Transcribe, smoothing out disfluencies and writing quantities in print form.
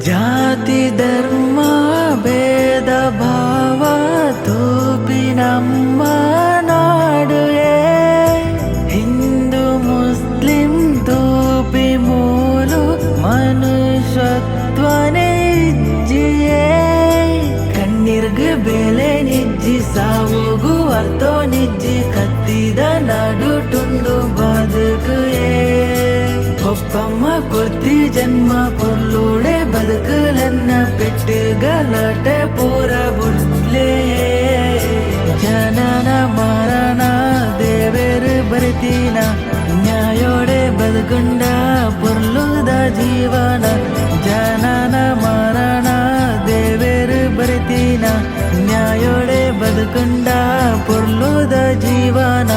ಜಾತಿ ಧರ್ಮ ಭೇದ ಭಾವ ತೂಪಿ ನಮ್ಮ ನಾಡುಯೇ ಹಿಂದೂ ಮುಸ್ಲಿಂ ತೂಪಿ ಮೂಲು ಮನುಷ್ಯತ್ವನೇ ಇಜ್ಜಿಯೇ ಕಣ್ಣೀರ್ಗೆ ಬೆಲೆ ನಿಜ್ಜಿ ಸಾವುಗೂ ಅರ್ಥೋ ನಿಜ್ಜಿ ಕತ್ತಿದ ನಾಡು ಟುಂಡು ಬದುಕುಯೇ ಒಪ್ಪಮ್ಮ ಕೊಡ್ತಿ ಜನ್ಮ ಪೊರ್ಲೂಡೆ ಬದುಕಲನ್ನ ಪೆಟ್ಟು ಗಲಾಟೆ ಪೂರ ಬುಡ್ಲೇ ಜನನ ಮರಣ ದೇವೇರು ಬರಿತೀನ ನ್ಯಾಯೋಡೆ ಬದುಕುಂಡ ಪೊರ್ಲುದ ಜೀವನ ಜನನ ಮರಣ ದೇವೇರು ಬರಿತೀನ ನ್ಯಾಯೋಡೆ ಬದುಕುಂಡ ಪೊರ್ಲುದ ಜೀವನ